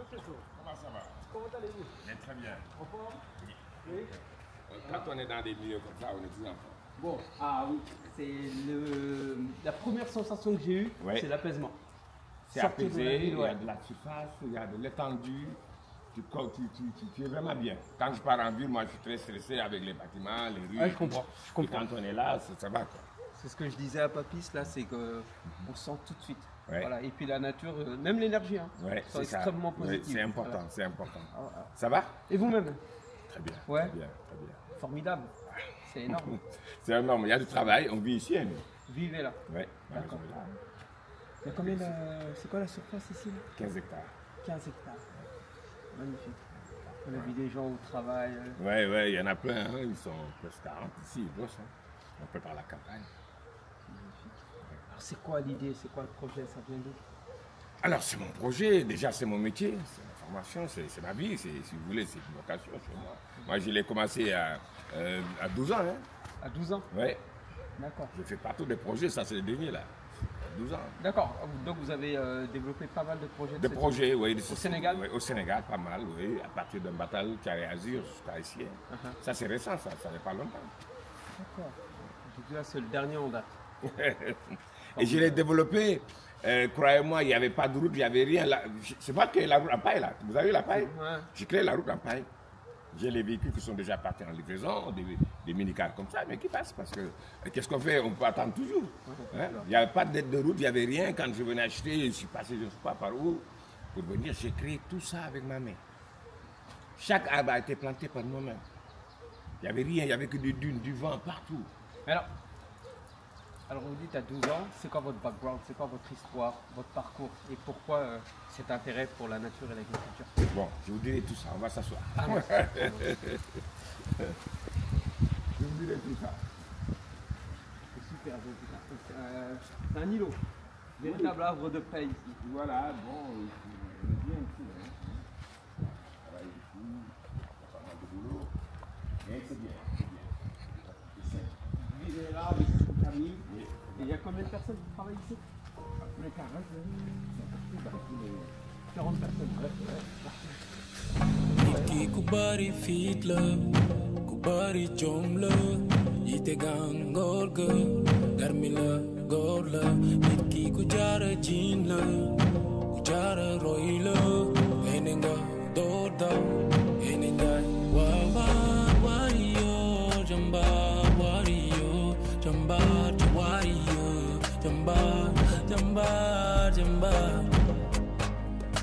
monsieur Sow. Comment ça va? Comment allez-vous? Bien, très bien. En forme? Oui. Quand on est dans des milieux comme ça, on est toujours en forme. Bon, ah oui, c'est la première sensation que j'ai eue, Ouais. c'est l'apaisement. C'est Sortir de la apaisé, ville, il y ouais. a de la surface, il y a de l'étendue. Tu es vraiment bien. Quand je pars en ville, moi je suis très stressé avec les bâtiments, les rues. Ouais, je comprends. Et quand on est là, ça va quoi. C'est ce que je disais à Papis là, c'est qu'on sent tout de suite. Ouais. Voilà. Et puis la nature, même l'énergie, hein, Ouais, sont c'est ça. extrêmement Ouais, positives. c'est important, Voilà. c'est important. Ah, ah. Ça va? Et vous-même? Très bien. Ouais. Très bien, très bien. Formidable. C'est énorme. C'est énorme, il y a du travail, on vit ici. Hein, Vivez là. ouais, D'accord. Il y a combien c'est quoi la surface ici là? 15 hectares. 15 hectares. Magnifique. On a vu des gens au travail. Ouais, ouais, il y en a plein, hein, ils sont presque 40 ici, ils bossent. Hein. On prépare la campagne. Alors c'est quoi l'idée? C'est quoi le projet? Ça vient d'où? Alors c'est mon projet, déjà c'est mon métier, c'est ma formation, c'est ma vie, si vous voulez, c'est une vocation chez moi. Moi je l'ai commencé à 12 ans. Hein. À 12 ans? Ouais, D'accord. je fais partout des projets, ça c'est le dernier là. 12 ans. D'accord. Donc vous avez développé pas mal de projets. Des projets, oui. Au Sénégal? Oui, au Sénégal, pas mal, oui. À partir d'un bataille carré azur jusqu'à ici. Hein. Ça c'est récent, ça n'est pas longtemps. D'accord. J'ai dit là, c'est le dernier en date. Et je l'ai développé, croyez-moi, il n'y avait pas de route, il n'y avait rien. C'est pas que la route en paille là. Vous avez vu la paille? Ouais. J'ai créé la route en paille. J'ai les véhicules qui sont déjà partis en livraison, des minicars comme ça, mais qui passent parce que qu'est-ce qu'on fait? On peut attendre toujours. Hein? Il n'y avait pas d'aide de route, il n'y avait rien. Quand je venais acheter, je suis passé je ne sais pas par où pour venir. J'ai créé tout ça avec ma main. Chaque arbre a été planté par nous-mêmes. Il n'y avait rien, il n'y avait que des dunes, du vent partout. Alors vous dites à 12 ans, c'est quoi votre background? C'est quoi votre histoire, votre parcours? Et pourquoi cet intérêt pour la nature et l'agriculture? Bon, je vous dirai tout ça, on va s'asseoir. Ah, ouais. Je vous dirai tout ça. C'est super beau tout ça. C'est un îlot. Véritable arbre de paix ici. Voilà, bon, on est bien ici. Hein. On travaille ici, on a pas mal de boulot. Mais c'est bien, c'est bien. Vous vivez là avec votre famille. Et il y a combien de personnes qui travaillent ici? Les 40, 40 personnes. Niki kubari fit la, kubari jom la, yite gangor ga, garmi la, gor la, niki kujara jin la, kujara roy la, enenga dorda, enenga wawa wario, jamba wario, jamba wario, jamba jamba jamba.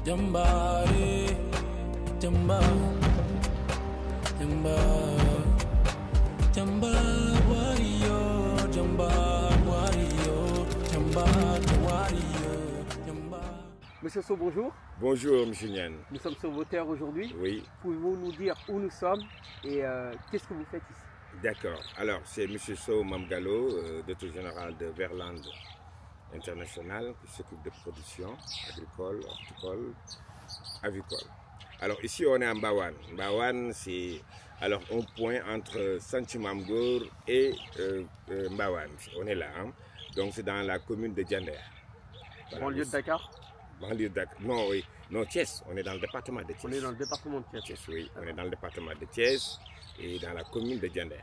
Jambare, Jamba, Jamba, Jamba, Wario, Jamba, Wario, Jamba, Wario, Jamba. Monsieur Sow, bonjour. Bonjour, M. Nyan. Nous sommes sur vos terres aujourd'hui. Oui, Pouvez-vous nous dire où nous sommes et qu'est-ce que vous faites ici? d'accord. Alors, c'est M. Sow Mamgalo, directeur général de Verland International, qui s'occupe de production agricole, horticole, avicole. Alors, ici, on est en Mbawan. Mbawan, c'est alors un point entre Sanchimamgour et Mbawan. On est là. Hein? Donc, c'est dans la commune de Diender. Voilà, Banlieue de Dakar? Banlieue de Dakar. Non, oui. Non, Thiès. On est dans le département de Thiès. On est dans le département de Thiès. Thiès, oui. On est dans le département de Thiès et dans la commune de Diender.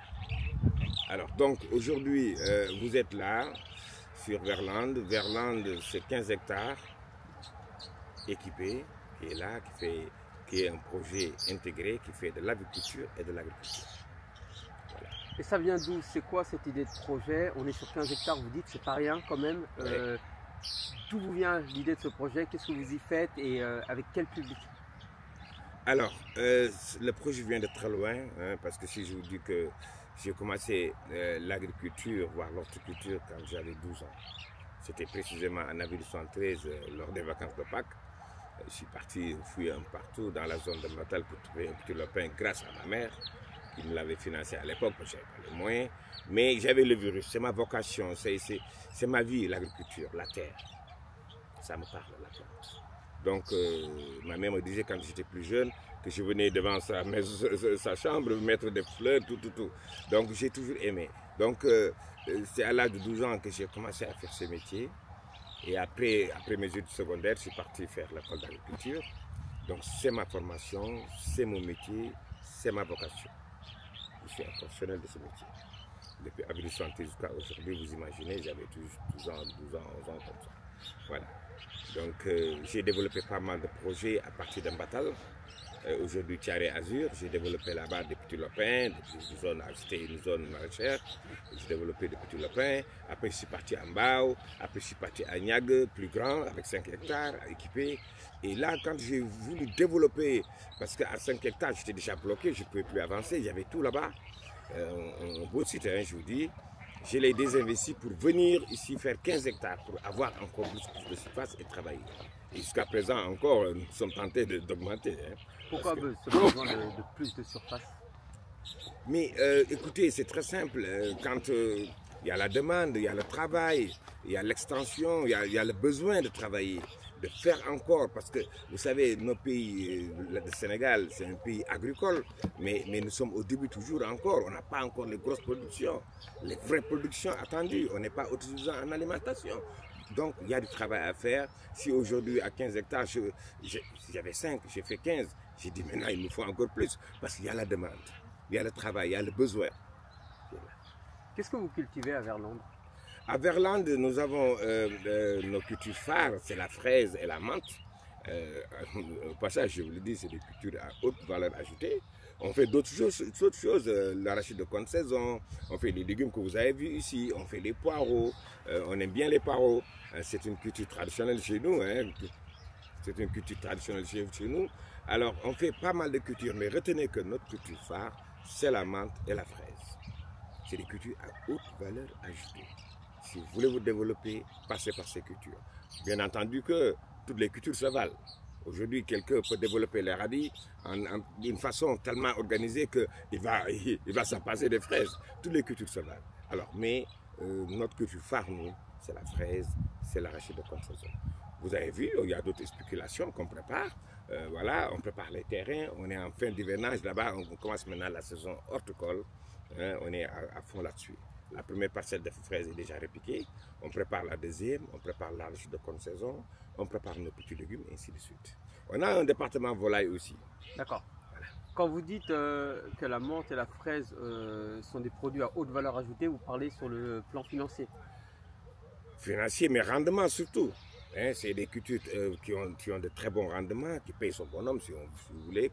Alors, donc, aujourd'hui, vous êtes là, sur Verland. Verland, c'est 15 hectares équipés, qui est là, qui est un projet intégré, qui fait de l'aviculture et de l'agriculture. Voilà. Et ça vient d'où? C'est quoi cette idée de projet? On est sur 15 hectares, vous dites, c'est pas rien quand même. Ouais. D'où vous vient l'idée de ce projet? Qu'est-ce que vous y faites et avec quel public? Alors, le projet vient de très loin, hein, parce que si je vous dis que j'ai commencé l'agriculture, voire l'horticulture, quand j'avais 12 ans. C'était précisément en avril 1973, lors des vacances de Pâques. Je suis parti fouiller un partout dans la zone de Matal pour trouver un petit lopin grâce à ma mère, qui me l'avait financé à l'époque, parce que je n'avais pas les moyens. Mais j'avais le virus, c'est ma vocation, c'est ma vie, l'agriculture, la terre. Ça me parle, la plante. Donc, ma mère me disait quand j'étais plus jeune que je venais devant sa chambre mettre des fleurs, tout. Donc, j'ai toujours aimé. Donc, c'est à l'âge de 12 ans que j'ai commencé à faire ce métier. Et après mes études secondaires, je suis parti faire l'école d'agriculture. Donc c'est ma formation, c'est mon métier, c'est ma vocation. Je suis un professionnel de ce métier. Depuis avril santé jusqu'à aujourd'hui, vous imaginez, j'avais 12 ans, 11 ans comme ça. Voilà. Donc j'ai développé pas mal de projets à partir d'un batal. Aujourd'hui, Tiare Azur, j'ai développé là-bas des petits lopins, des zones achetées, une zone maraîchère. J'ai développé des petits lopins. Après, je suis parti à Mbao. Après, je suis parti à Niague, plus grand, avec 5 hectares, équipé. Et là, quand j'ai voulu développer, parce qu'à 5 hectares, j'étais déjà bloqué, je ne pouvais plus avancer, il y avait tout là-bas. Un beau site, hein, je vous dis. Je l'ai désinvesti pour venir ici faire 15 hectares, pour avoir encore plus de surface et travailler. Et jusqu'à présent encore, nous sommes tentés d'augmenter. Hein, pourquoi ce besoin de plus de surface? Mais écoutez, c'est très simple. Quand il y a la demande, il y a le travail, il y a l'extension, il y a le besoin de travailler, de faire encore, parce que vous savez, nos pays, le Sénégal, c'est un pays agricole, mais nous sommes au début toujours encore, on n'a pas encore les grosses productions, les vraies productions attendues, on n'est pas autosuffisant en alimentation. Donc il y a du travail à faire. Si aujourd'hui à 15 hectares, j'avais 5, j'ai fait 15, j'ai dit maintenant il nous faut encore plus, parce qu'il y a la demande, il y a le travail, il y a le besoin. Qu'est-ce que vous cultivez à Verlande? À Verlande, nous avons nos cultures phares, c'est la fraise et la menthe. Au passage, je vous le dis, c'est des cultures à haute valeur ajoutée. On fait d'autres choses, l'arachide de contre-saison, on fait les légumes que vous avez vus ici, on fait les poireaux, on aime bien les poireaux. C'est une culture traditionnelle chez nous, hein. C'est une culture traditionnelle chez nous. Alors, on fait pas mal de cultures, mais retenez que notre culture phare, c'est la menthe et la fraise. C'est des cultures à haute valeur ajoutée. Si vous voulez vous développer, passez par ces cultures. Bien entendu que toutes les cultures se valent. Aujourd'hui, quelqu'un peut développer les radis d'une façon tellement organisée qu'il va s'en passer des fraises. Toutes les cultures se valent. Alors, mais notre culture phare, nous, c'est la fraise, c'est l'arachide de contre-saison. Vous avez vu, il y a d'autres spéculations qu'on prépare. Voilà, on prépare les terrains, on est en fin d'hivernage là-bas, on commence maintenant la saison horticole. Hein, on est à fond là-dessus. La première parcelle de fraises est déjà repiquée. On prépare la deuxième, on prépare l'arachide de contre-saison, on prépare nos petits légumes, et ainsi de suite. On a un département volaille aussi. D'accord. Voilà. Quand vous dites que la menthe et la fraise sont des produits à haute valeur ajoutée, vous parlez sur le plan financier? Financier, mais rendement surtout. Hein, c'est des cultures qui ont de très bons rendements, qui payent son bonhomme, si vous voulez,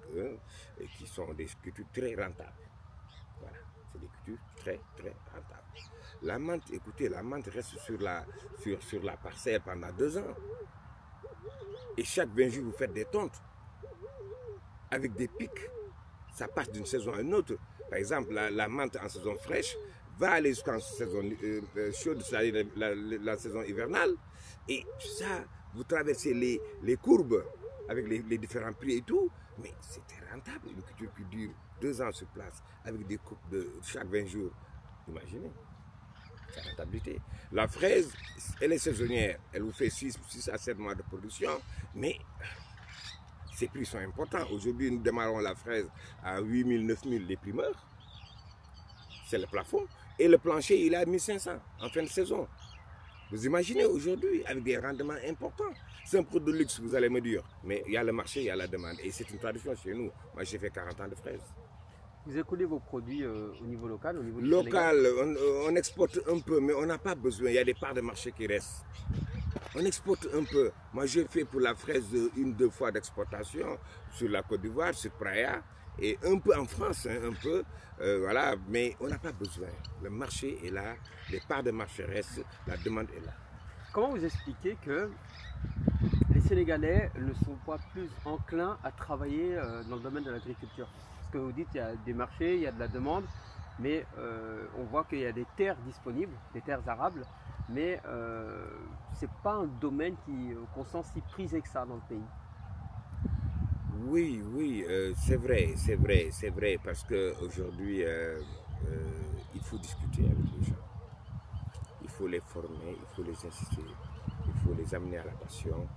et qui sont des cultures très rentables. Voilà, c'est des cultures très, très rentables. La menthe, écoutez, la menthe reste sur la parcelle pendant 2 ans. Et chaque 20 jours, vous faites des tontes. Avec des pics. Ça passe d'une saison à une autre. Par exemple, la menthe en saison fraîche va aller jusqu'en saison chaude, c'est-à-dire la saison hivernale. Et ça, vous traversez les courbes avec les différents prix et tout. Mais c'était rentable. Une culture qui dure 2 ans sur place, avec des coupes de chaque 20 jours. Imaginez. Sa rentabilité. La fraise, elle est saisonnière. Elle vous fait 6 à 7 mois de production. Mais ces prix sont importants. Aujourd'hui, nous démarrons la fraise à 8 000, 9 000 les primeurs. C'est le plafond. Et le plancher, il est à 1 500 en fin de saison. Vous imaginez aujourd'hui, avec des rendements importants. C'est un produit de luxe, vous allez me dire. Mais il y a le marché, il y a la demande. Et c'est une tradition chez nous. Moi, j'ai fait 40 ans de fraises. Vous écoulez vos produits au niveau local, au niveau du local, on exporte un peu, mais on n'a pas besoin. Il y a des parts de marché qui restent. On exporte un peu. Moi, j'ai fait pour la fraise 1-2 fois d'exportation sur la Côte d'Ivoire, sur Praia, et un peu en France, hein, un peu. Voilà, mais on n'a pas besoin. Le marché est là, les parts de marché restent, la demande est là. Comment vous expliquez que les Sénégalais ne sont pas plus enclins à travailler dans le domaine de l'agriculture? Parce que vous dites qu'il y a des marchés, il y a de la demande, mais on voit qu'il y a des terres disponibles, des terres arables, mais ce n'est pas un domaine qu'on sent si prisé que ça dans le pays. Oui, oui, c'est vrai, parce qu'aujourd'hui, il faut discuter avec les gens. Il faut les former, il faut les inciter, il faut les amener à la passion.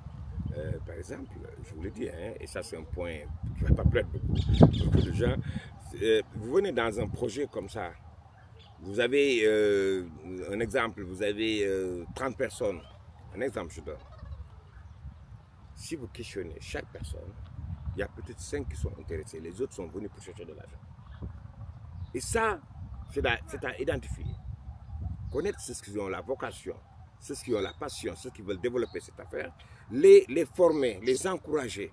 Par exemple, je vous le dis, hein, et ça c'est un point qui ne va pas plaire beaucoup de gens, vous venez dans un projet comme ça, vous avez un exemple, vous avez 30 personnes, un exemple je donne. Si vous questionnez chaque personne, il y a peut-être 5 qui sont intéressés. Les autres sont venus pour chercher de l'argent. Et ça, c'est à identifier. Connaître ceux qui ont la vocation, ceux qui ont la passion, ceux qui veulent développer cette affaire, les former, les encourager.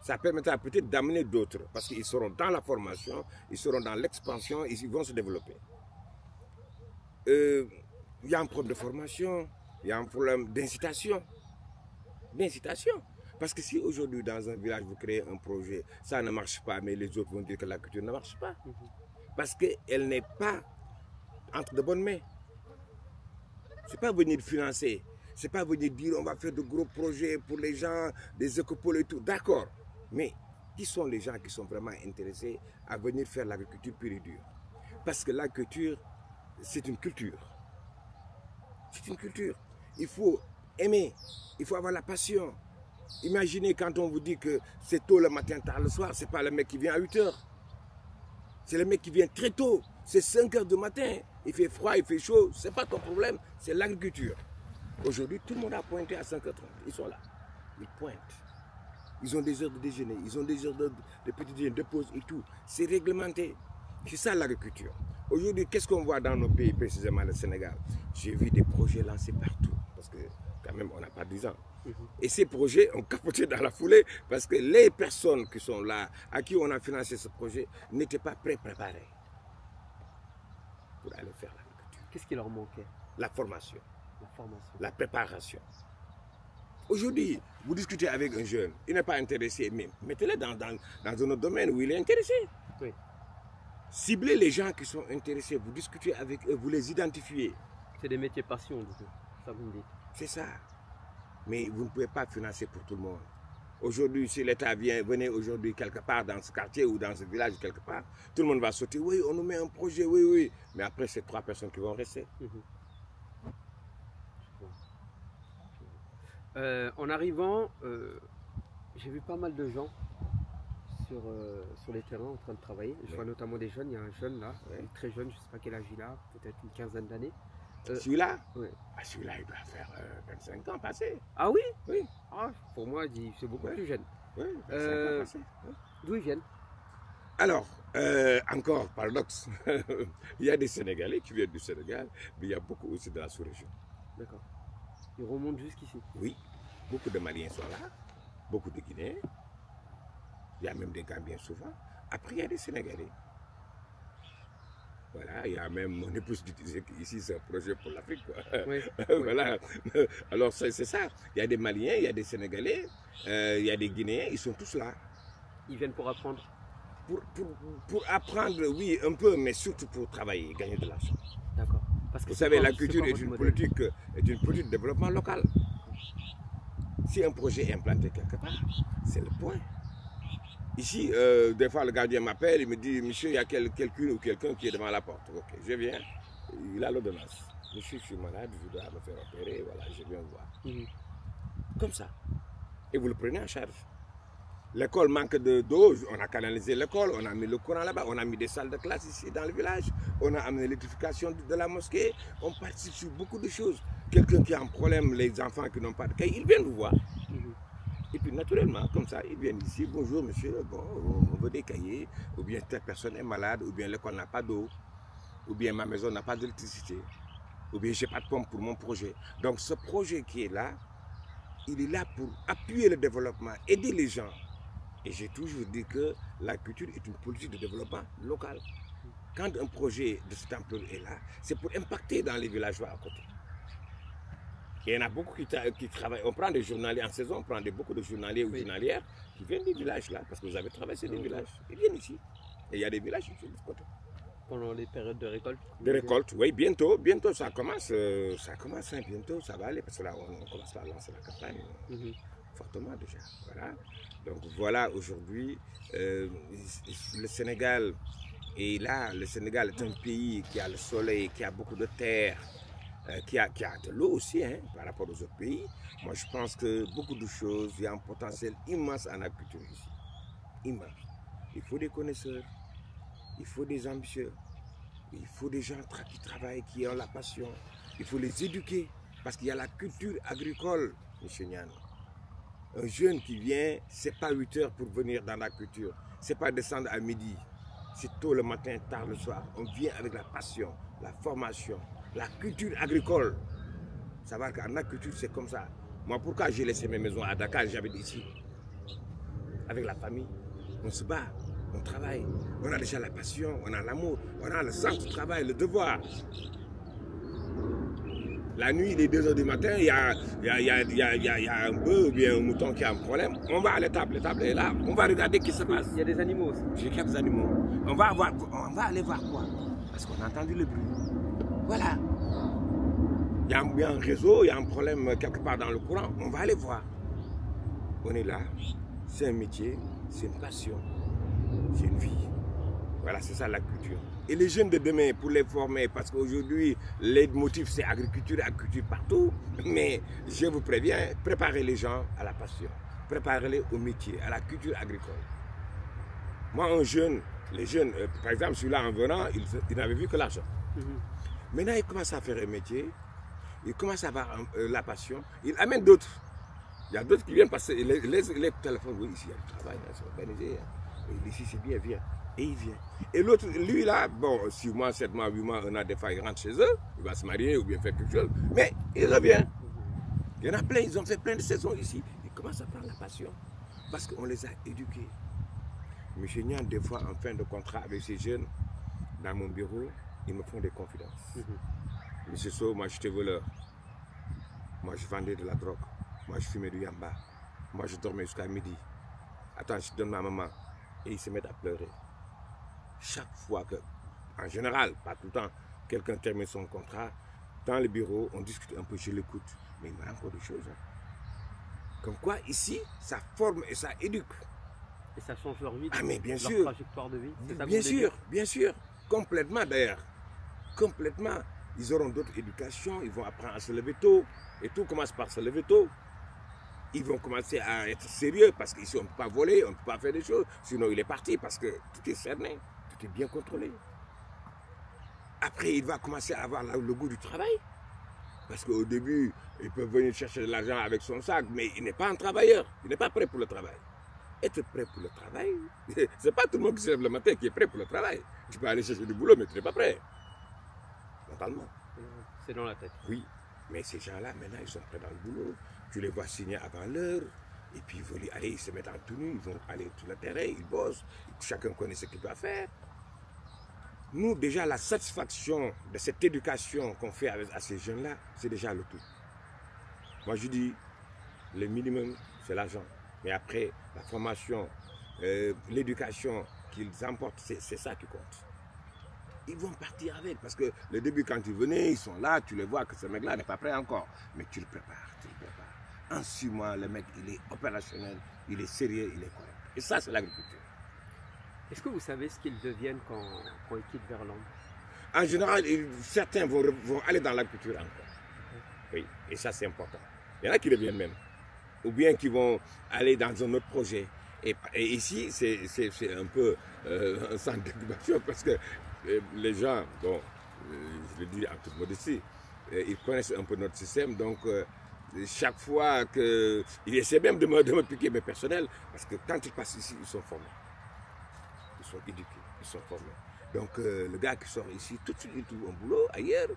Ça permettra peut-être d'amener d'autres, parce qu'ils seront dans la formation, ils seront dans l'expansion, ils vont se développer. Il y a un problème de formation, il y a un problème d'incitation. Parce que si aujourd'hui dans un village vous créez un projet, ça ne marche pas, mais les autres vont dire que la culture ne marche pas. Parce qu'elle n'est pas entre de bonnes mains. Ce n'est pas venir financer, ce n'est pas venir dire on va faire de gros projets pour les gens, des écopoles et tout. D'accord, mais qui sont les gens qui sont vraiment intéressés à venir faire l'agriculture pure et dure? Parce que l'agriculture, c'est une culture. C'est une culture. Il faut aimer, il faut avoir la passion. Imaginez quand on vous dit que c'est tôt le matin, tard le soir, ce n'est pas le mec qui vient à 8 h. C'est le mec qui vient très tôt, c'est 5 h du matin. Il fait froid, il fait chaud, ce n'est pas ton problème, c'est l'agriculture. Aujourd'hui, tout le monde a pointé à 5 h 30. Ils sont là, ils pointent. Ils ont des heures de déjeuner, ils ont des heures de petit déjeuner, de pause et tout. C'est réglementé. C'est ça l'agriculture. Aujourd'hui, qu'est-ce qu'on voit dans nos pays, précisément le Sénégal? J'ai vu des projets lancés partout, parce que quand même, on n'a pas 10 ans. Et ces projets ont capoté dans la foulée, parce que les personnes qui sont là, à qui on a financé ce projet, n'étaient pas préparées pour aller faire l'agriculture. Qu'est-ce qui leur manquait? La formation, La la préparation. Aujourd'hui, vous discutez avec un jeune, il n'est pas intéressé, mais mettez-le dans un autre domaine où il est intéressé. Oui. Ciblez les gens qui sont intéressés, vous discutez avec eux, vous les identifiez. C'est des métiers passion, du coup, ça vous me dites. C'est ça. Mais vous ne pouvez pas financer pour tout le monde. Aujourd'hui, si l'État venait aujourd'hui quelque part dans ce quartier ou dans ce village quelque part, tout le monde va sauter. Oui, on nous met un projet, oui, oui. Mais après, c'est 3 personnes qui vont rester. En arrivant, j'ai vu pas mal de gens sur les terrains en train de travailler. Je vois notamment des jeunes. Il y a un jeune là, très jeune, je ne sais pas quel âge il a, peut-être une quinzaine d'années. Celui-là? Oui. Ah, celui-là, il doit faire 25 ans passé. Ah oui? Oui. Ah, pour moi, c'est beaucoup plus jeune. Oui, 25 ans passé. D'où ils viennent? Alors, encore paradoxe, il y a des Sénégalais qui viennent du Sénégal, mais il y a beaucoup aussi de la sous-région. D'accord. Ils remontent jusqu'ici? Oui, beaucoup de Maliens sont là, beaucoup de Guinéens, il y a même des Gambiens souvent. Après, il y a des Sénégalais. Voilà, il y a même mon épouse qui disait qu'ici c'est un projet pour l'Afrique. Oui. Voilà. Alors c'est ça. Il y a des Maliens, il y a des Sénégalais, il y a des Guinéens, ils sont tous là. Ils viennent pour apprendre? Pour apprendre, oui, un peu, mais surtout pour travailler, gagner de l'argent. D'accord. Vous savez, la culture est une politique de développement local. Si un projet est implanté quelque part, c'est le point. Ici, des fois, le gardien m'appelle, il me dit, monsieur, il y a quelqu'un ou quelqu'un qui est devant la porte. Ok, je viens. Il a l'ordonnance. Monsieur, je suis malade, je dois me faire opérer, voilà, je viens voir. Comme ça. Et vous le prenez en charge. L'école manque d'eau, on a canalisé l'école, on a mis le courant là-bas, on a mis des salles de classe ici dans le village, on a amené l'électrification de la mosquée, on participe sur beaucoup de choses. Quelqu'un qui a un problème, les enfants qui n'ont pas de cahier, ils viennent vous voir. Et puis naturellement, comme ça, ils viennent ici, bonjour monsieur, bon, on veut des cahiers, ou bien telle personne est malade, ou bien l'école n'a pas d'eau, ou bien ma maison n'a pas d'électricité, ou bien j'ai pas de pompe pour mon projet. Donc ce projet qui est là, il est là pour appuyer le développement, aider les gens. Et j'ai toujours dit que la culture est une politique de développement local. Quand un projet de cette ampleur est là, c'est pour impacter dans les villageois à côté. Et il y en a beaucoup qui travaillent. On prend des journaliers en saison, on prend beaucoup de journaliers ou journalières qui viennent des villages là, parce que vous avez traversé des villages. Ils viennent ici. Et il y a des villages ici de ce côté. Pendant les périodes de récolte? De récolte, oui, bientôt ça commence. Hein, bientôt ça va aller, parce que là on commence à lancer la campagne. Fortement déjà. Voilà. Donc voilà, aujourd'hui, le Sénégal est là. Le Sénégal est un pays qui a le soleil, qui a beaucoup de terre, qui a de l'eau aussi, hein, par rapport aux autres pays. Moi, je pense que beaucoup de choses, il y a un potentiel immense en agriculture ici. Immense. Il faut des connaisseurs, il faut des ambitieux, il faut des gens qui travaillent, qui ont la passion. Il faut les éduquer, parce qu'il y a la culture agricole, M. Niane. Un jeune qui vient, c'est pas 8 heures pour venir dans la culture. C'est pas descendre à midi. C'est tôt le matin, tard le soir. On vient avec la passion, la formation, la culture agricole. Savoir qu'en agriculture, c'est comme ça. Moi, pourquoi j'ai laissé mes maisons à Dakar, j'habite ici. Avec la famille, on se bat, on travaille. On a déjà la passion, on a l'amour, on a le sens du travail, le devoir. La nuit, il est 2 heures du matin, il y a un bœuf ou bien un mouton qui a un problème. On va à l'étable est là, on va regarder ce qui se passe. Il y a des animaux aussi. J'ai quelques animaux. On va aller voir quoi? Parce qu'on a entendu le bruit. Voilà. Il y a un réseau, il y a un problème quelque part dans le courant. On va aller voir. On est là. C'est un métier, c'est une passion, c'est une vie. Voilà, c'est ça la culture. Et les jeunes de demain, pour les former, parce qu'aujourd'hui, les motifs, c'est agriculture partout. Mais je vous préviens, préparez les gens à la passion. Préparez-les au métier, à la culture agricole. Moi, un jeune, les jeunes, par exemple, celui-là en venant, il n'avait vu que l'argent. Maintenant, il commence à faire un métier, il commence à avoir la passion, il amène d'autres. Il y a d'autres qui viennent passer, les téléphones, oui, ici, il y a du travail, c'est organisé. Ici, c'est bien, viens. Et il vient. Et l'autre, lui là, bon, 6 mois, 7 mois, 8 mois, on a des fois, il rentre chez eux, il va se marier ou bien faire quelque chose, mais il revient. Il y en a plein, ils ont fait plein de saisons ici. Ils commencent à prendre la passion parce qu'on les a éduqués. Monsieur Nian, des fois, en fin de contrat avec ces jeunes, dans mon bureau, ils me font des confidences. Monsieur So, moi, j'étais voleur. Moi, je vendais de la drogue. Moi, je fumais du yamba. Moi, je dormais jusqu'à midi. Attends, je donne ma maman. Et ils se mettent à pleurer. Chaque fois que, en général, pas tout le temps, quelqu'un termine son contrat, dans le bureau, on discute un peu, je l'écoute. Mais il me rend encore des choses. Comme quoi, ici, ça forme et ça éduque. Et ça change leur vie, mais bien leur sûr. trajectoire de vie. Bien sûr. Complètement d'ailleurs. Complètement. Ils auront d'autres éducations, ils vont apprendre à se lever tôt. Et tout commence par se lever tôt. Ils vont commencer à être sérieux parce qu'ici on ne peut pas voler, on ne peut pas faire des choses. Sinon il est parti parce que tout est cerné, tout est bien contrôlé. Après il va commencer à avoir le goût du travail. Parce qu'au début, il peut venir chercher de l'argent avec son sac, mais il n'est pas un travailleur, il n'est pas prêt pour le travail. Être prêt pour le travail, c'est pas tout le monde qui se lève le matin qui est prêt pour le travail. Tu peux aller chercher du boulot, mais tu n'es pas prêt. Totalement. C'est dans la tête. Oui, mais ces gens-là, maintenant, ils sont prêts dans le boulot. Tu les vois signer avant l'heure, et puis ils vont aller, ils se mettent en tenue, ils vont aller sur le terrain, ils bossent, chacun connaît ce qu'il doit faire. Nous, déjà, la satisfaction de cette éducation qu'on fait à ces jeunes-là, c'est déjà le tout. Moi, je dis, le minimum, c'est l'argent. Mais après, la formation, l'éducation qu'ils emportent, c'est ça qui compte. Ils vont partir avec, parce que le début, quand ils venaient, ils sont là, tu les vois que ce mec-là n'est pas prêt encore. Mais tu le prépares. En 6 mois, le mec, il est opérationnel, il est sérieux, il est correct. Et ça, c'est l'agriculture. Est-ce que vous savez ce qu'ils deviennent quand ils quittent Verland? En général, certains vont aller dans l'agriculture encore. Oui, et ça, c'est important. Il y en a qui reviennent même. Ou bien qui vont aller dans un autre projet. Et ici, c'est un peu un centre d'incubation parce que les gens, bon, je le dis en toute modestie, ils connaissent un peu notre système. Donc, chaque fois qu'ils essaient même de me piquer mes personnels, parce que quand ils passent ici, ils sont formés. Ils sont éduqués, ils sont formés. Donc, le gars qui sort ici, tout de suite, il trouve un boulot ailleurs.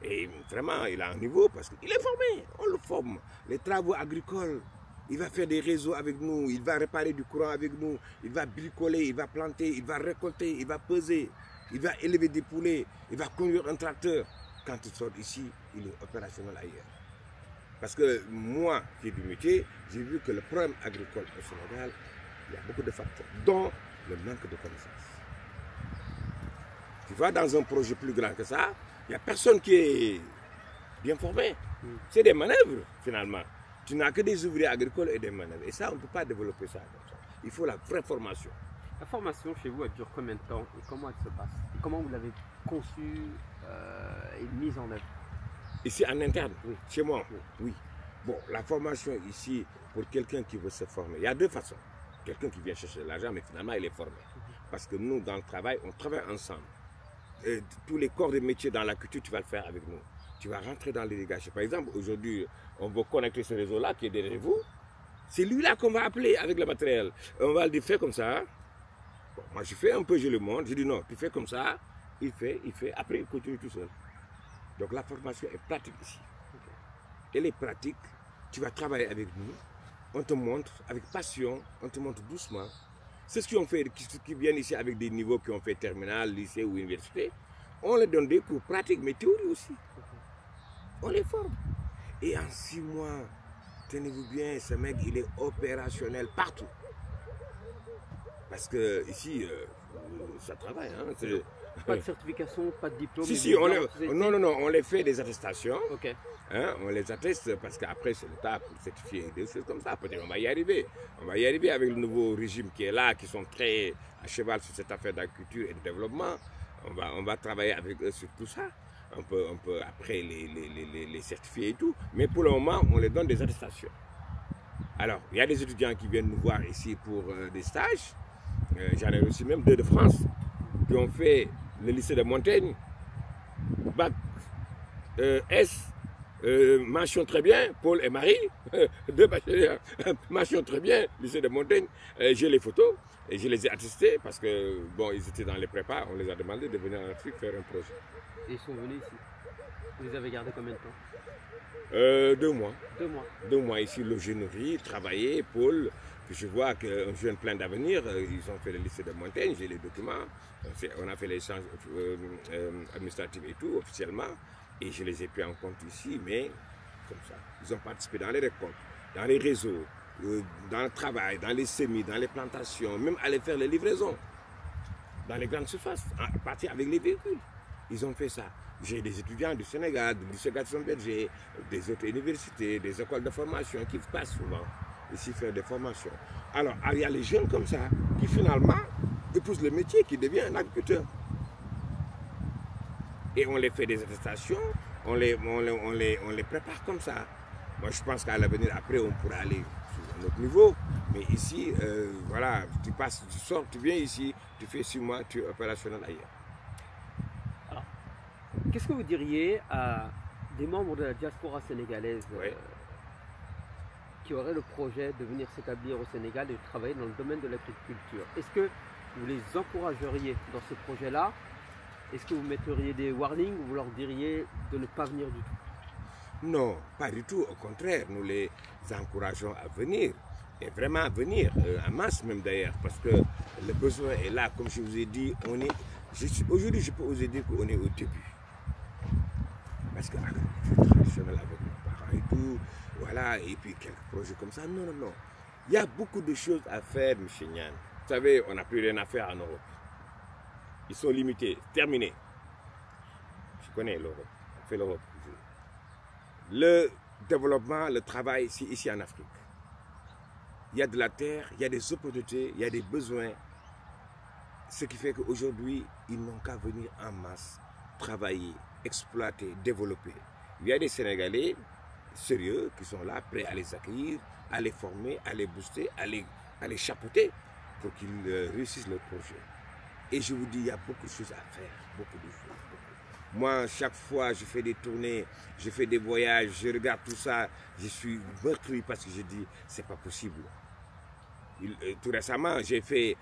Et vraiment, il a un niveau parce qu'il est formé. On le forme. Les travaux agricoles, il va faire des réseaux avec nous, il va réparer du courant avec nous, il va bricoler, il va planter, il va récolter, il va peser, il va élever des poulets, il va conduire un tracteur. Quand il sort ici, il est opérationnel ailleurs. Parce que moi, qui ai du métier, j'ai vu que le problème agricole au Sénégal, il y a beaucoup de facteurs, dont le manque de connaissances. Tu vas dans un projet plus grand que ça, il n'y a personne qui est bien formé. C'est des manœuvres, finalement. Tu n'as que des ouvriers agricoles et des manœuvres. Et ça, on ne peut pas développer ça comme ça. Il faut la vraie formation. La formation chez vous, elle dure combien de temps et comment elle se passe? Et comment vous l'avez conçue et mise en œuvre? Ici, en interne, oui. Chez moi, oui. Bon, la formation ici, pour quelqu'un qui veut se former, il y a deux façons. Quelqu'un qui vient chercher de l'argent, mais finalement, il est formé. Parce que nous, dans le travail, on travaille ensemble. Et tous les corps de métier dans la culture, tu vas le faire avec nous. Tu vas rentrer dans l'irrigation. Par exemple, aujourd'hui, on va connecter ce réseau-là qui est derrière vous. C'est lui-là qu'on va appeler avec le matériel. On va lui dire, fais comme ça. Bon, moi, je fais un peu, je le montre. Je dis, non, tu fais comme ça. Il fait. Après, il continue tout seul. Donc, la formation est pratique ici. Elle est pratique. Tu vas travailler avec nous. On te montre avec passion. On te montre doucement. C'est ce qu'ils ont fait, qui viennent ici avec des niveaux qui ont fait terminal, lycée ou université. On leur donne des cours pratiques, mais théorie aussi. On les forme. Et en 6 mois, tenez-vous bien, ce mec, il est opérationnel partout. Parce que ici, ça travaille. Hein, pas de certification, pas de diplôme. Si, non, on les fait des attestations. Ok. Hein, on les atteste parce qu'après, c'est l'État pour certifier des choses comme ça. Peut-être on va y arriver. On va y arriver avec le nouveau régime qui est là, qui sont très à cheval sur cette affaire d'agriculture et de développement. On va travailler avec eux sur tout ça. On peut après les certifier et tout. Mais pour le moment, on les donne des attestations. Alors, il y a des étudiants qui viennent nous voir ici pour des stages. J'en ai reçu même 2 de France qui ont fait le lycée de Montaigne. Bac S. Mention très bien, Paul et Marie, 2 bacheliers, mention très bien, lycée de Montaigne. J'ai les photos et je les ai attestés parce que, bon, ils étaient dans les prépas, on les a demandé de venir en Afrique faire un projet. Et ils sont venus ici. Vous les avez gardés combien de temps? 2 mois. 2 mois. 2 mois ici, l'ingénierie, travailler, Paul, que je vois qu'un jeune plein d'avenir, ils ont fait le lycée de Montaigne, j'ai les documents, on a fait l'échange administratif et tout, officiellement. Et je les ai pris en compte ici, mais comme ça. Ils ont participé dans les récoltes, dans les réseaux, dans le travail, dans les semis, dans les plantations, même aller faire les livraisons, dans les grandes surfaces, à partir avec les véhicules. Ils ont fait ça. J'ai des étudiants du Sénégal, du lycée Gaston-Berger, des autres universités, des écoles de formation qui passent souvent ici faire des formations. Alors, il y a les jeunes comme ça qui finalement épousent le métier, qui devient un agriculteur. Et on les fait des attestations, on les prépare comme ça. Moi, je pense qu'à l'avenir, après, on pourra aller sur un autre niveau. Mais ici, voilà, tu passes, tu sors, tu viens ici, tu fais 6 mois, tu es opérationnel ailleurs. Alors, qu'est-ce que vous diriez à des membres de la diaspora sénégalaise qui auraient le projet de venir s'établir au Sénégal et de travailler dans le domaine de l'agriculture? Est-ce que vous les encourageriez dans ce projet-là? Est-ce que vous metteriez des warnings ou vous leur diriez de ne pas venir du tout? Non, pas du tout. Au contraire, nous les encourageons à venir. Et vraiment à venir, en masse même d'ailleurs, parce que le besoin est là. Comme je vous ai dit, aujourd'hui, je peux oser dire qu'on est au début. Parce que l'agriculture traditionnelle avec nos parents et tout, voilà, et puis quelques projets comme ça. Non, non, non. Il y a beaucoup de choses à faire, M. Nian. Vous savez, on n'a plus rien à faire en Europe. Ils sont limités, terminés. Je connais l'Europe, on fait l'Europe. Le développement, le travail, c'est ici en Afrique. Il y a de la terre, il y a des opportunités, il y a des besoins. Ce qui fait qu'aujourd'hui, ils n'ont qu'à venir en masse, travailler, exploiter, développer. Il y a des Sénégalais sérieux qui sont là, prêts à les accueillir, à les former, à les booster, à les chapeauter pour qu'ils réussissent leur projet. Et je vous dis, il y a beaucoup de choses à faire, beaucoup de choses. Beaucoup. Moi, chaque fois, je fais des tournées, je fais des voyages, je regarde tout ça, je suis meurtri parce que je dis, c'est pas possible. Tout récemment, j'ai fait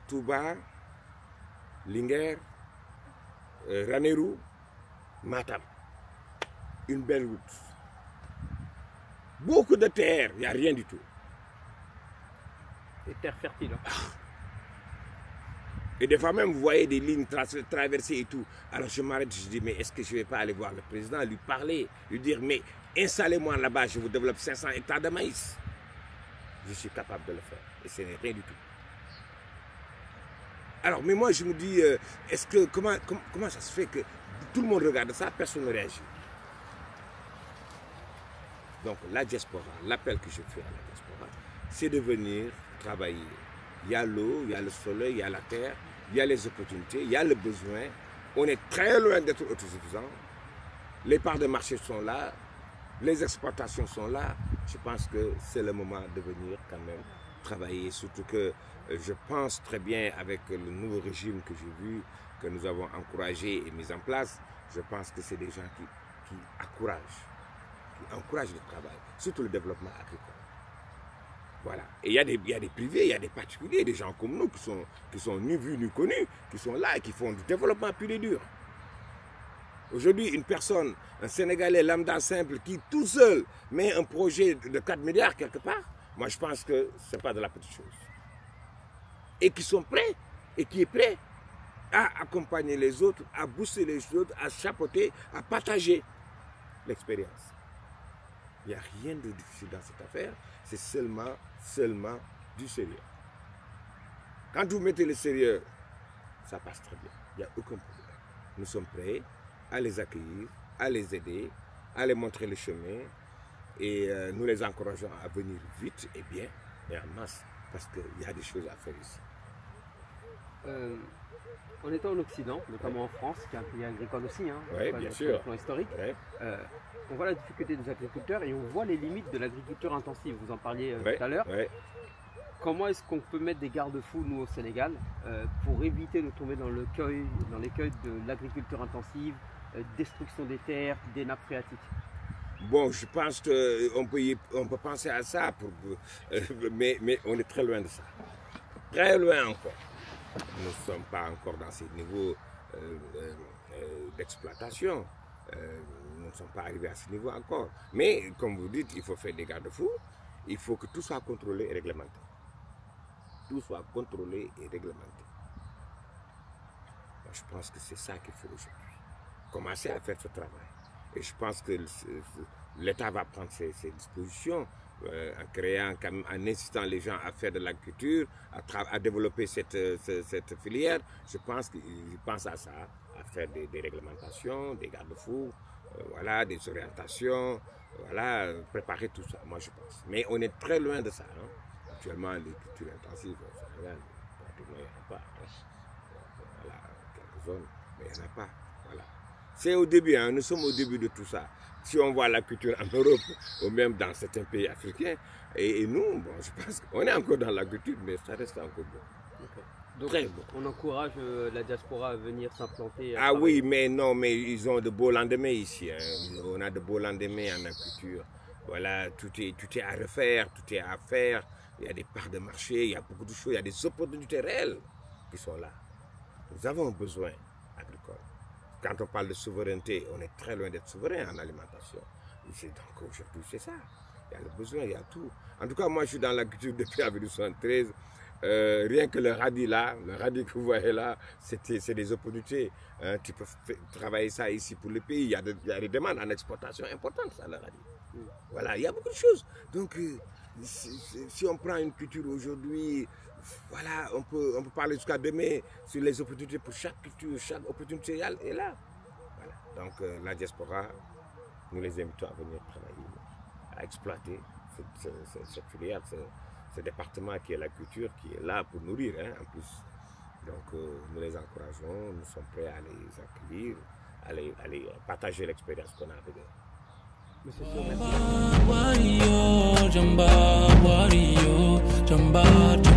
Touba, Linguère, Ranérou, Matam. Une belle route. Beaucoup de terre, il n'y a rien du tout. Des terres fertiles. Hein. Et des fois même, vous voyez des lignes traversées et tout. Alors je m'arrête, je dis, mais est-ce que je ne vais pas aller voir le président, lui parler, lui dire, mais installez-moi là-bas, je vous développe 500 hectares de maïs. Je suis capable de le faire. Et ce n'est rien du tout. Alors, mais moi, je me dis, est-ce que, comment ça se fait que tout le monde regarde ça, personne ne réagit? Donc, la diaspora, l'appel que je fais à la diaspora, c'est de venir travailler. Il y a l'eau, il y a le soleil, il y a la terre, il y a les opportunités, il y a le besoin. On est très loin d'être autosuffisant. Les parts de marché sont là, les exportations sont là. Je pense que c'est le moment de venir quand même travailler. Surtout que je pense très bien avec le nouveau régime que j'ai vu, que nous avons encouragé et mis en place, je pense que c'est des gens qui encouragent le travail, surtout le développement agricole. Voilà. Et il y a des privés, il y a des particuliers, des gens comme nous qui sont ni vus ni connus, qui sont là et qui font du développement pur et dur. Aujourd'hui, une personne, un Sénégalais lambda simple qui tout seul met un projet de 4 milliards quelque part, moi je pense que ce n'est pas de la petite chose. Et qui sont prêts, et qui est prêt à accompagner les autres, à booster les autres, à chapeauter, à partager l'expérience. Il n'y a rien de difficile dans cette affaire, c'est seulement du sérieux. Quand vous mettez le sérieux, ça passe très bien, il n'y a aucun problème. Nous sommes prêts à les accueillir, à les aider, à les montrer le chemin et nous les encourageons à venir vite et bien et en masse parce qu'il y a des choses à faire ici. En étant en Occident, notamment en France, qui est un pays agricole aussi, hein, oui, bien sûr. Sur le plan historique, on voit la difficulté des agriculteurs et on voit les limites de l'agriculture intensive. Vous en parliez tout à l'heure. Comment est-ce qu'on peut mettre des garde-fous, nous, au Sénégal, pour éviter de tomber dans l'écueil de l'agriculture intensive, destruction des terres, des nappes phréatiques? Bon, je pense qu'on peut penser à ça, mais on est très loin de ça. Très loin encore. Nous ne sommes pas encore dans ces niveaux d'exploitation. Nous ne sommes pas arrivés à ce niveau encore. Mais, comme vous dites, il faut faire des garde-fous. Il faut que tout soit contrôlé et réglementé. Tout soit contrôlé et réglementé. Moi, je pense que c'est ça qu'il faut aujourd'hui. Commencer à faire ce travail. Et je pense que l'État va prendre ses dispositions en créant, en incitant les gens à faire de l'agriculture, à développer cette filière. Je pense qu'ils pensent à ça, à faire des réglementations, des garde-fous, voilà, des orientations, voilà, préparer tout ça, moi je pense. Mais on est très loin de ça. Hein. Actuellement, l'agriculture intensive, pratiquement, il n'y en a pas. Hein. Voilà, quelques zones, mais il n'y en a pas. Voilà. C'est au début, hein, nous sommes au début de tout ça. Si on voit la culture en Europe ou même dans certains pays africains, et nous, bon, je pense qu'on est encore dans l'agriculture, mais ça reste encore bon. Okay. Donc, très bon. On encourage la diaspora à venir s'implanter. Ah oui, mais non, mais ils ont de beaux lendemains ici. Hein. On a de beaux lendemains en agriculture. Voilà, tout est à refaire, tout est à faire. Il y a des parts de marché, il y a beaucoup de choses, il y a des opportunités réelles qui sont là. Nous avons un besoin agricole. Quand on parle de souveraineté, on est très loin d'être souverain en alimentation. Donc aujourd'hui, c'est ça. Il y a le besoin, il y a tout. En tout cas, moi, je suis dans l'agriculture depuis 1973. Rien que le radis là, le radis que vous voyez là, c'est des opportunités. Hein, tu peux travailler ça ici pour le pays. Il y a des demandes en exportation importantes, ça, le radis. Voilà, il y a beaucoup de choses. Donc, si on prend une culture aujourd'hui, voilà, on peut parler jusqu'à demain sur les opportunités pour chaque culture, chaque opportunité est là. Voilà. Donc la diaspora, nous les invitons à venir travailler, à exploiter cette filière, ce département qui est la culture, qui est là pour nourrir, hein, en plus. Donc nous les encourageons, nous sommes prêts à les accueillir, à les partager l'expérience qu'on a avec eux. Monsieur Wario, Jamba, Wario, Jamba,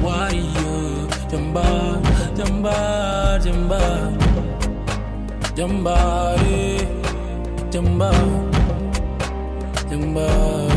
Wario, Jamba, Jamba, Jamba, Jamba, Jamba, Jamba.